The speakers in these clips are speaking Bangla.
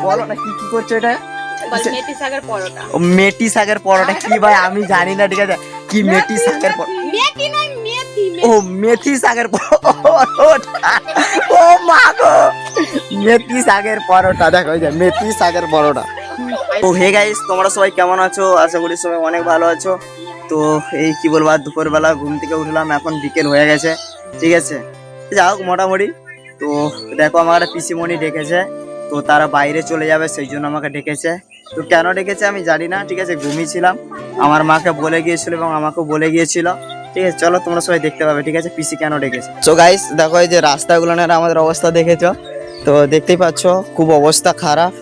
বলো না কি কি করছো এটা? মেথি শাকের পরোটা। ও মেথি শাকের পরোটা কি ভাই আমি জানি না, ঠিক আছে কি মেথি শাকের মেথি নয় মেথি। ও মেথি শাকের পরোটা, ও মা গো মেথি শাকের পরোটা, দেখো এই যে মেথি শাকের পরোটা। তো হে গাইস, তোমরা সবাই কেমন আছো? আশা করি সবাই অনেক ভালো আছো। তো এই কি বলবো, দুপুরবেলা ঘুম থেকে উঠলাম, এখন বিকেল হয়ে গেছে, ঠিক আছে যাই হোক মোটামুটি। তো দেখো আমার পিসিমণি ডেকেছে, তো তারা বাইরে চলে যাবে সেই জন্য আমাকে ডেকেছে। তো কেন ডেকেছে আমি জানি না, ঠিক আছে ঘুমিয়েছিলাম, আমার মাকে বলে গিয়েছিল এবং আমাকেও বলে গিয়েছিল, ঠিক আছে চলো তোমরা সবাই দেখতে পাবে, ঠিক আছে পিসি কেন ডেকেছে। সো গাইস দেখো এই যে রাস্তাগুলো আমাদের অবস্থা দেখেছো, তো দেখতেই পাচ্ছ খুব অবস্থা খারাপ,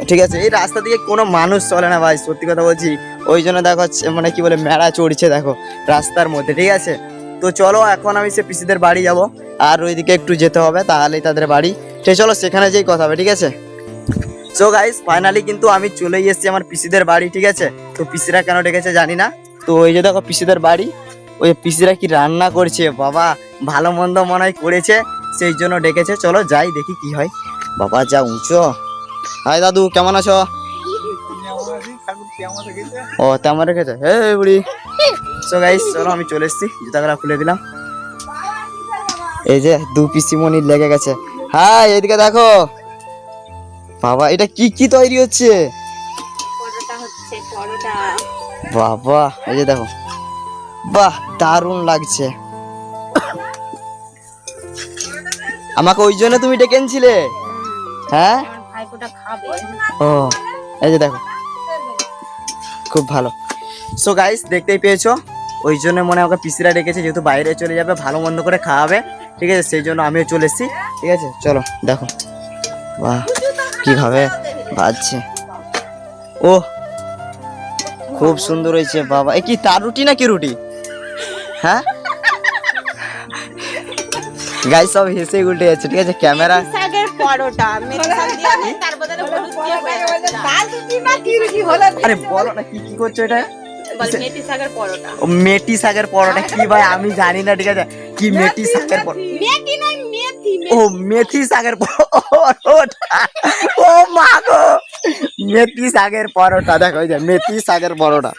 ঠিক আছে এই রাস্তা দিয়ে কোনো মানুষ চলে না ভাই, সত্যি কথা বলছি। ওই জন্য দেখো মানে কি বলে মেলা চড়ছে দেখো রাস্তার মধ্যে, ঠিক আছে। তো চলো এখন আমি সে পিসিদের বাড়ি যাব, আর ওইদিকে একটু যেতে হবে তাহলেই তাদের বাড়ি, ঠিক চলো সেখানে যেই কথা হবে, ঠিক আছে। সো গাইস ফাইনালি কিন্তু আমি চলে এসেছি আমার পিসিদের বাড়ি, ঠিক আছে। তো পিসিরা কেন ডেকেছে জানি না। তো ওই যে দেখো পিসিদের বাড়ি, ওই পিসিরা কি রান্না করছে বাবা, ভালো মন্দ মনে হয় করেছে সেই জন্য ডেকেছে। চলো যাই দেখি কি হয়। বাবা যা উঁচু। হাই দাদু কেমন আছো? ও তেমন রেখেছে হে বুড়ি। সো গাইস চলো আমি চলে এসেছি, জুতাগুলো খুলে দিলাম। এই যে দু পিসিমণি লেগে গেছে। হাই এদিকে দেখো বাবা, এটা কি কি তৈরি হচ্ছে? পরোটা হচ্ছে পরোটা। বাবা এই যে দেখো, বাহ দারুণ লাগছে। আমাকে ওই জন্য তুমি ডেকে এনেছিলে? হ্যাঁ আমার ভাইপোটা খাবে। ও এই যে দেখো খুব ভালো। সো গাইস দেখতেই পেয়েছো, ওই জন্য মনে হয় ওকে পিসিরা ডেকেছে, যেহেতু বাইরে চলে যাবে ভালো মন্দ করে খাওয়াবে, ঠিক আছে সেই জন্য আমিও চলে এসেছি, ঠিক আছে চলো দেখো বাহ কিভাবে ভাজছে। ও খুব সুন্দর হয়েছে বাবা। এ কি তার রুটি না কি রুটি? হ্যাঁ গাইস সব হেসে উল্টে যাচ্ছে, ঠিক আছে ক্যামেরা। শাকের পরোটা মেথি শাক দিয়ে নেই, তার বদলে হলুদ দিয়ে হয়ে যাচ্ছে। ডাল রুটি না কি রুটি হলো? আরে বলো না কি কি করছো এটা? মেথি শাকের পরোটা। ও মেথি শাকের পরোটা কি ভাই আমি জানি না, ঠিক আছে কি মেথি শাকের পরোটা। মেথি নয় মেথি। ও মেথি শাকের পরোটা, ও মা গো মেথি শাকের পরোটা, দেখো এই যে মেথি শাকের পরোটা।